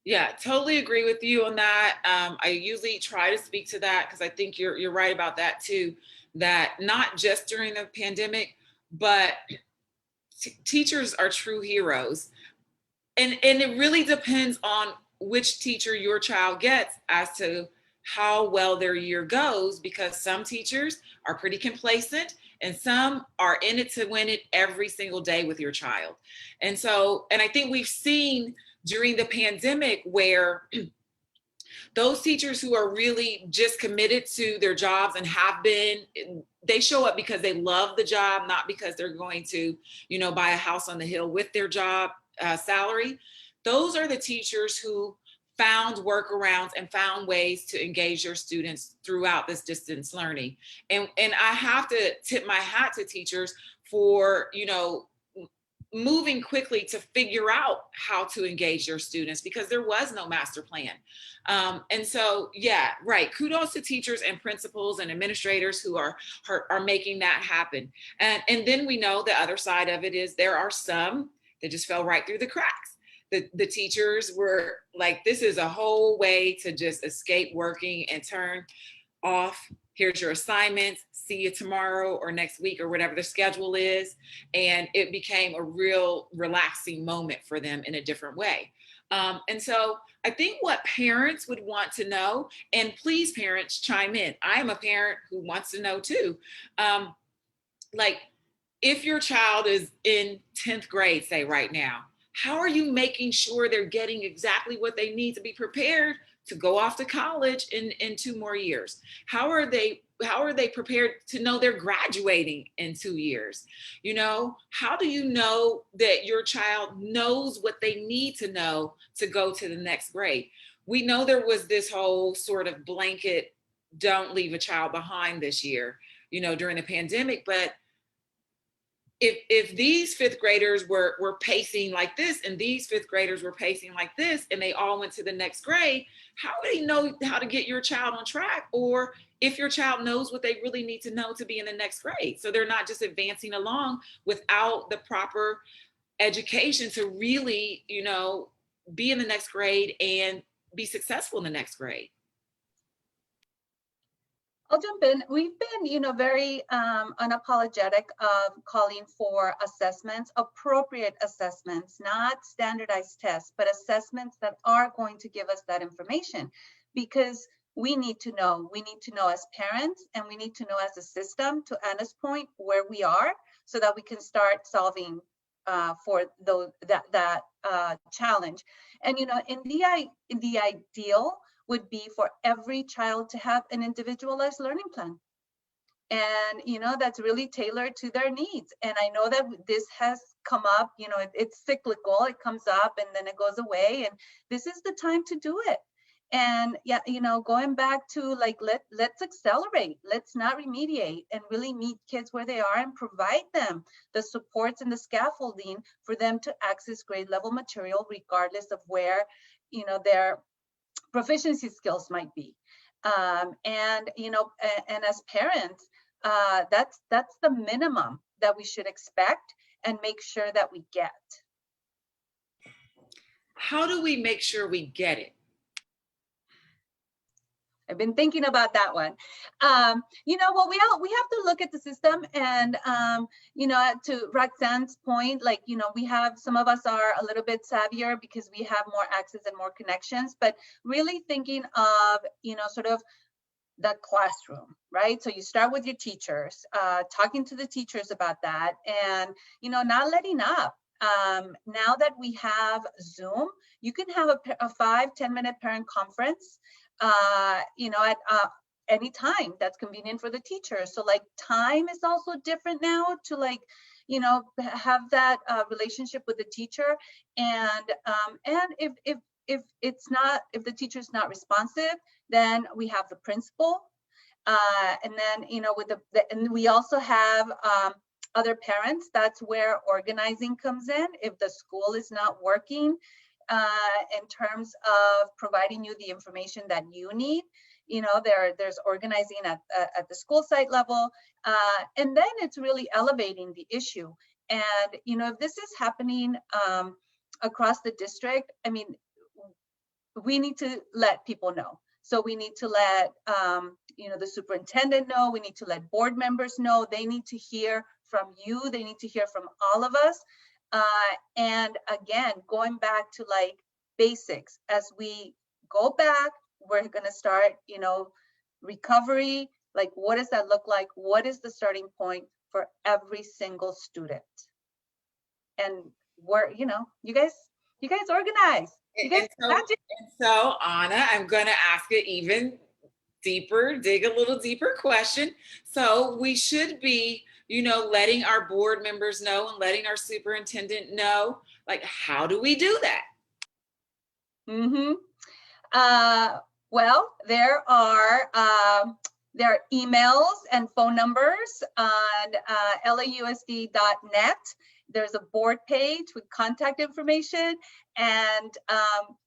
Yeah, totally agree with you on that. I usually try to speak to that because I think you're right about that too, that not just during the pandemic, but teachers are true heroes. And it really depends on which teacher your child gets as to how well their year goes, because some teachers are pretty complacent and some are in it to win it every single day with your child. And I think we've seen during the pandemic where those teachers who are really just committed to their jobs and have been, they show up because they love the job, not because they're going to, buy a house on the hill with their job salary. Those are the teachers who found workarounds and found ways to engage your students throughout this distance learning. And I have to tip my hat to teachers for, moving quickly to figure out how to engage your students, because there was no master plan. And so, yeah, right. Kudos to teachers and principals and administrators who are making that happen. And then we know the other side of it is there are some that just fell right through the cracks. the teachers were like, this is a whole way to just escape working and turn off. Here's your assignments, see you tomorrow or next week or whatever the schedule is. And it became a real relaxing moment for them in a different way. And so I think what parents would want to know, and please parents chime in. I am a parent who wants to know too. Like, if your child is in 10th grade, say right now, how are you making sure they're getting exactly what they need to be prepared to go off to college in 2 more years? How are they prepared to know they're graduating in 2 years? You know, how do you know that your child knows what they need to know to go to the next grade? We know there was this whole sort of blanket, don't leave a child behind this year, you know, during the pandemic, but if these fifth graders were pacing like this and these fifth graders were pacing like this and they all went to the next grade, how do they know how to get your child on track? Or if your child knows what they really need to know to be in the next grade, so they're not just advancing along without the proper education to really, you know, be in the next grade and be successful in the next grade. I'll jump in. We've been, you know, very unapologetic of calling for assessments, appropriate assessments, not standardized tests, but assessments that are going to give us that information, because we need to know. We need to know as parents, and we need to know as a system, to Anna's point, where we are, so that we can start solving for that challenge. And you know, in the ideal would be for every child to have an individualized learning plan. And, you know, that's really tailored to their needs. And I know that this has come up, you know, it's cyclical, it comes up and then it goes away. And this is the time to do it. And yeah, you know, going back to like, let's accelerate, let's not remediate, and really meet kids where they are and provide them the supports and the scaffolding for them to access grade level material, regardless of where, you know, their proficiency skills might be. And you know, and as parents, that's the minimum that we should expect and make sure that we get. How do we make sure we get it? I've been thinking about that one. You know, well, we have to look at the system, and you know, to Roxanne's point, like, you know, we have, some of us are a little bit savvier because we have more access and more connections, but really thinking of, you know, sort of the classroom, right? So you start with your teachers, talking to the teachers about that, and, you know, not letting up. Now that we have Zoom, you can have a 5-10 minute parent conference, you know, at any time that's convenient for the teacher. So like, time is also different now to, like, you know, have that relationship with the teacher. And if the teacher's not responsive, then we have the principal. And then, you know, with and we also have other parents. That's where organizing comes in. If the school is not working in terms of providing you the information that you need, you know, there's organizing at the school site level, and then it's really elevating the issue. And you know, if this is happening across the district, I mean, we need to let people know. So we need to let you know, the superintendent know. We need to let board members know. They need to hear from you. They need to hear from all of us. And again, going back to like basics, as we go back, we're going to start, you know, recovery. Like, what does that look like? What is the starting point for every single student? And we're, you know, you guys organize. You guys, and so Anna, I'm going to ask it even deeper, dig a little deeper question. So we should be, you know, letting our board members know and letting our superintendent know, like, how do we do that? Mm-hmm. Well, there are emails and phone numbers on lausd.net. There's a board page with contact information. And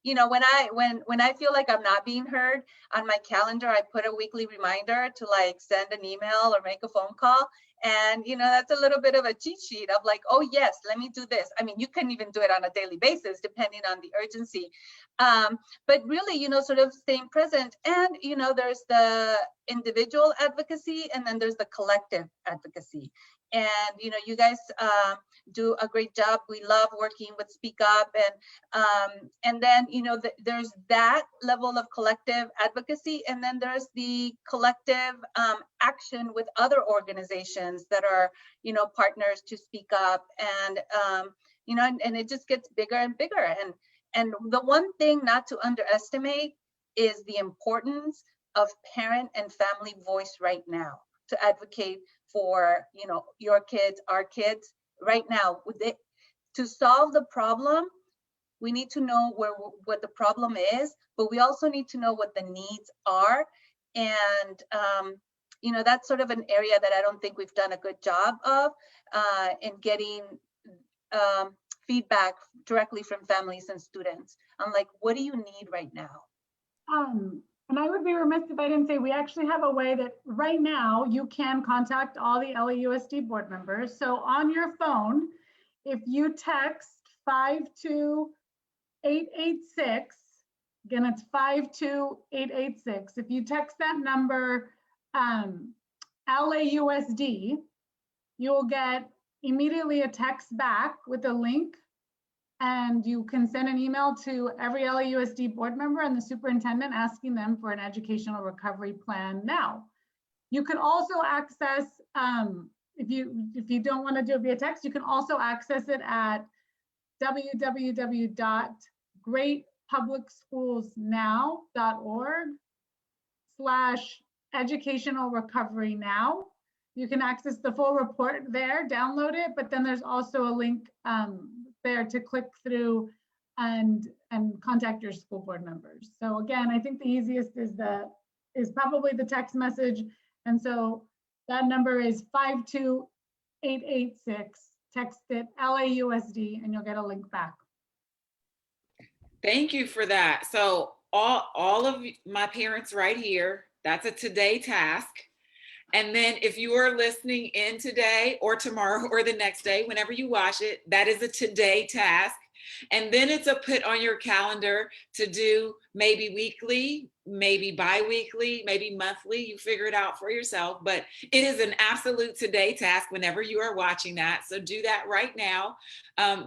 you know, when I feel like I'm not being heard, on my calendar I put a weekly reminder to like send an email or make a phone call. And, that's a little bit of a cheat sheet of like, oh yes, let me do this. I mean, you can even do it on a daily basis, depending on the urgency. But really, sort of staying present. And, there's the individual advocacy, and then there's the collective advocacy. And, you guys do a great job. We love working with Speak Up. And then, there's that level of collective advocacy. And then there's the collective action with other organizations that are, partners to Speak Up. And, and it just gets bigger and bigger. And the one thing not to underestimate is the importance of parent and family voice right now to advocate for, your kids, our kids right now. To solve the problem, we need to know what the problem is, but we also need to know what the needs are. And, that's sort of an area that I don't think we've done a good job of in getting feedback directly from families and students on like, what do you need right now? And I would be remiss if I didn't say we actually have a way that right now you can contact all the LAUSD board members. So on your phone, if you text 52886, again, it's 52886. If you text that number LAUSD, you will get immediately a text back with a link, and you can send an email to every LAUSD board member and the superintendent asking them for an educational recovery plan now. You can also access, if you don't want to do it via text, you can also access it at www.greatpublicschoolsnow.org/educational recovery now. You can access the full report there, download it, but then there's also a link there to click through and contact your school board members. So again, I think the easiest is probably the text message. And so that number is 52886. Text it LAUSD and you'll get a link back. Thank you for that. So all of my parents right here, that's a today task. And then if you are listening in today or tomorrow or the next day, whenever you watch it, that is a today task. And then it's a put on your calendar to do maybe weekly, maybe bi-weekly, maybe monthly. You figure it out for yourself, but it is an absolute today task whenever you are watching that. So do that right now,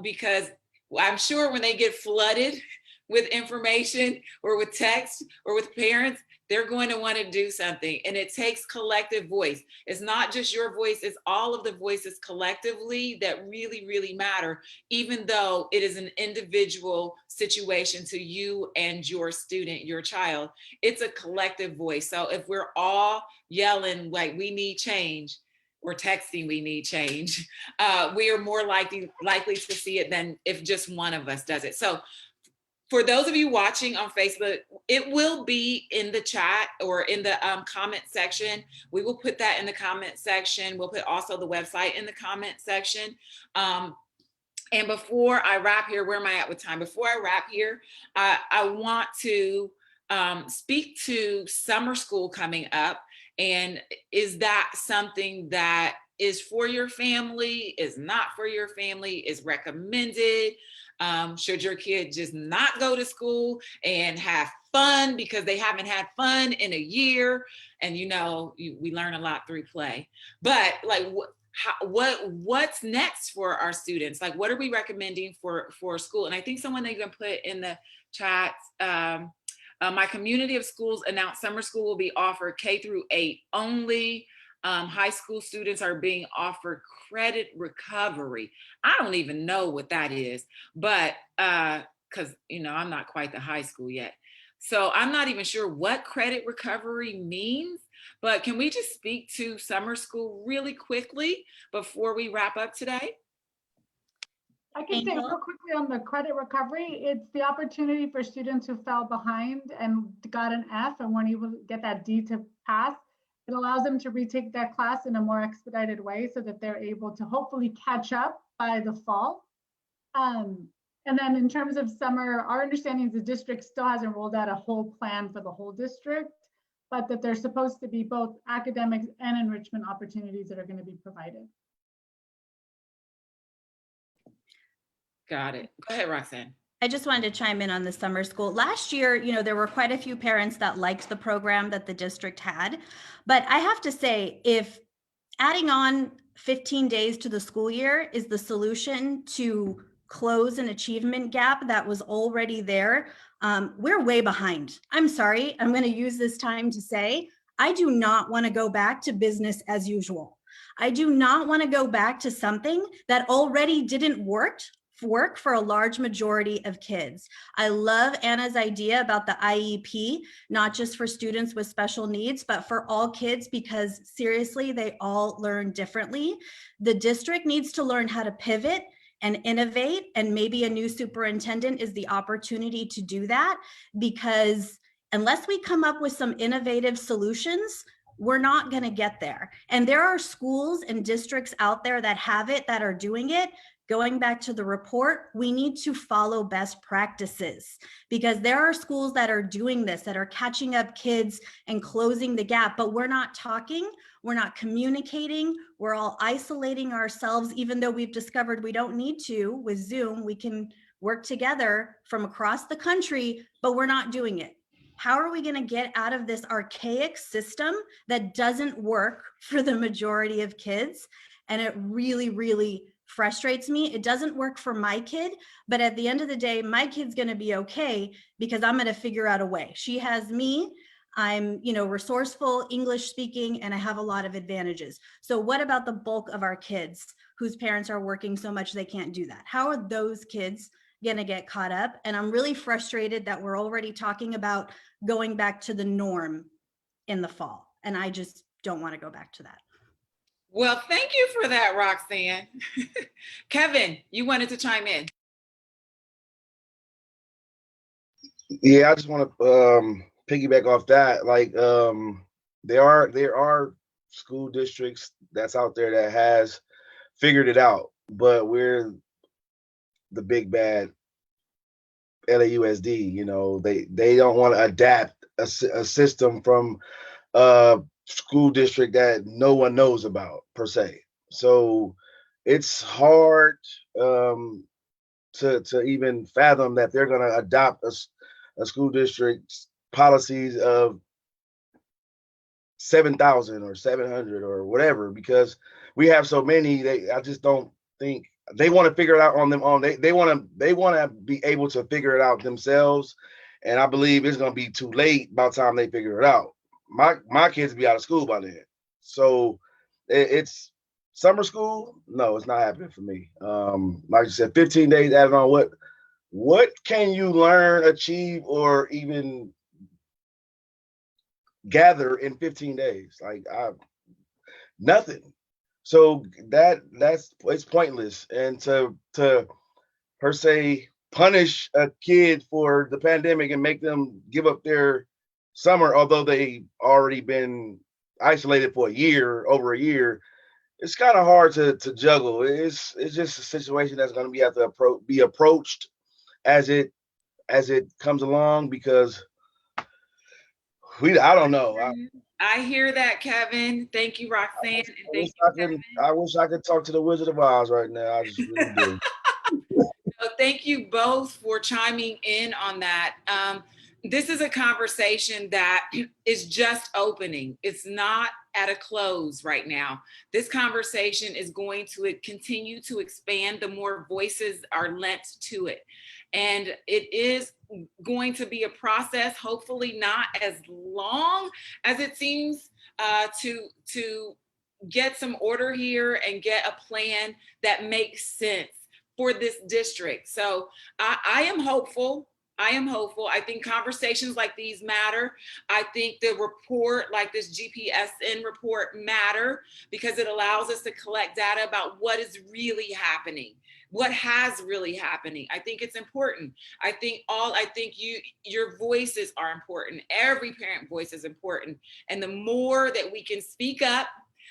because I'm sure when they get flooded with information or with text or with parents, they're going to want to do something. And it takes collective voice. It's not just your voice, it's all of the voices collectively that really, really matter, even though it is an individual situation to you and your student, your child. It's a collective voice. So if we're all yelling like we need change, or texting we need change, we are more likely to see it than if just one of us does it. So for those of you watching on Facebook, it will be in the chat or in the comment section. We will put that in the comment section. We'll put also the website in the comment section. And before I wrap here, where am I at with time? Before I wrap here, I want to speak to summer school coming up. And is that something that is for your family, is not for your family, is recommended? Should your kid just not go to school and have fun because they haven't had fun in a year? And we learn a lot through play. But like, what's next for our students? Like, what are we recommending for school? And I think someone they can put in the chat. My community of schools announced summer school will be offered K-8 only. High school students are being offered credit recovery. I don't even know what that is, but because I'm not quite the high school yet. So I'm not even sure what credit recovery means, but can we just speak to summer school really quickly before we wrap up today? I can say real quickly on the credit recovery, it's the opportunity for students who fell behind and got an F and weren't able to get that D to pass. It allows them to retake that class in a more expedited way so that they're able to hopefully catch up by the fall. And then in terms of summer, our understanding is the district still hasn't rolled out a whole plan for the whole district, but that there's supposed to be both academic and enrichment opportunities that are going to be provided. Got it. Go ahead, Roxanne. I just wanted to chime in on the summer school. Last year, there were quite a few parents that liked the program that the district had. But I have to say, if adding on 15 days to the school year is the solution to close an achievement gap that was already there, we're way behind. I'm sorry, I'm going to use this time to say, I do not want to go back to business as usual. I do not want to go back to something that already didn't work for a large majority of kids. I love Anna's idea about the IEP, not just for students with special needs, but for all kids, because seriously, they all learn differently. The district needs to learn how to pivot and innovate, and maybe a new superintendent is the opportunity to do that, because unless we come up with some innovative solutions, we're not going to get there. And there are schools and districts out there that have it, that are doing it. Going back to the report, we need to follow best practices, because there are schools that are doing this, that are catching up kids and closing the gap, but we're not talking, we're not communicating, we're all isolating ourselves, even though we've discovered we don't need to. With Zoom, we can work together from across the country, but we're not doing it. How are we going to get out of this archaic system that doesn't work for the majority of kids? And it really, really frustrates me. It doesn't work for my kid, but at the end of the day, my kid's going to be okay because I'm going to figure out a way. She has me. I'm, resourceful, English speaking, and I have a lot of advantages. So what about the bulk of our kids whose parents are working so much they can't do that? How are those kids going to get caught up? And I'm really frustrated that we're already talking about going back to the norm in the fall. And I just don't want to go back to that. Well, thank you for that, Roxanne. Kevin, you wanted to chime in. Yeah, I just want to piggyback off that. Like, there are school districts that's out there that has figured it out, but we're the big bad LAUSD. They don't want to adapt a system from school district that no one knows about per se. So it's hard to even fathom that they're going to adopt a school district's policies of 7,000 or 700 or whatever, because we have so many. I just don't think they want to figure it out on them own. They want to be able to figure it out themselves, and I believe it's going to be too late by the time they figure it out. My kids will be out of school by then. So it's summer school. No, it's not happening for me. Like you said, 15 days added on. What can you learn, achieve, or even gather in 15 days? Like nothing. So it's pointless. And to per se punish a kid for the pandemic and make them give up their summer, although they already been isolated for over a year, it's kind of hard to juggle. It's just a situation that's going to have to be approached as it comes along, because I don't know. I hear that, Kevin. Thank you, Roxanne. I wish I could talk to the Wizard of Oz right now. I just really do. So thank you both for chiming in on that. This is a conversation that is just opening. It's not at a close right now. This conversation is going to continue to expand the more voices are lent to it. And it is going to be a process, hopefully not as long as it seems, to get some order here and get a plan that makes sense for this district. So I am hopeful. I think conversations like these matter. I think the report like this GPSN report matter, because it allows us to collect data about what is really happening, what has really happening. I think it's important. I think your voices are important. Every parent voice is important. And the more that we can speak up,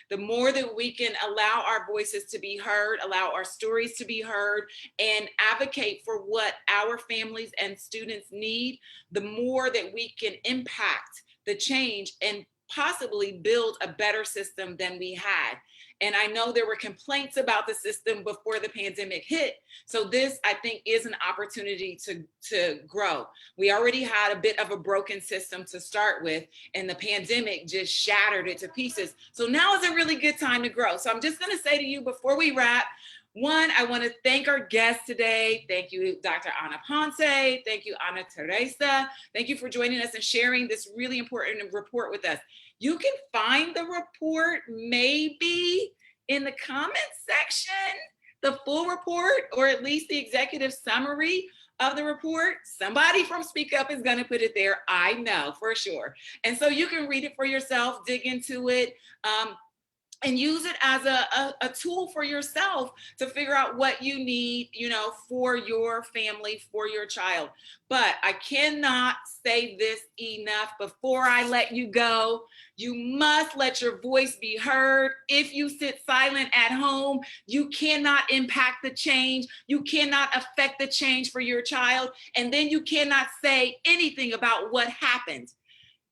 the more that we can allow our voices to be heard, allow our stories to be heard, and advocate for what our families and students need, the more that we can impact the change and possibly build a better system than we had. And I know there were complaints about the system before the pandemic hit. So this, I think, is an opportunity to grow. We already had a bit of a broken system to start with, and the pandemic just shattered it to pieces. So now is a really good time to grow. So I'm just going to say to you before we wrap, one, I want to thank our guests today. Thank you, Dr. Ana Ponce. Thank you, Ana Teresa. Thank you for joining us and sharing this really important report with us. You can find the report maybe in the comments section, the full report, or at least the executive summary of the report. Somebody from Speak Up is going to put it there. I know for sure. And so you can read it for yourself, dig into it, and use it as a tool for yourself to figure out what you need, for your family, for your child. But I cannot say this enough before I let you go. You must let your voice be heard. If you sit silent at home, you cannot impact the change. You cannot affect the change for your child. And then you cannot say anything about what happened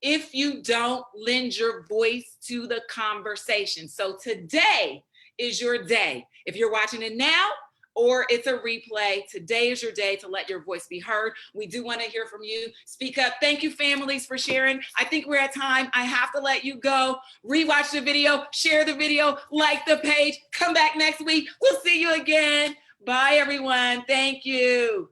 if you don't lend your voice to the conversation. So today is your day. If you're watching it now or it's a replay, today is your day to let your voice be heard. We do want to hear from you. Speak up. Thank you, families, for sharing. I think we're at time. I have to let you go. Rewatch the video, share the video, like the page. Come back next week. We'll see you again. Bye, everyone. Thank you.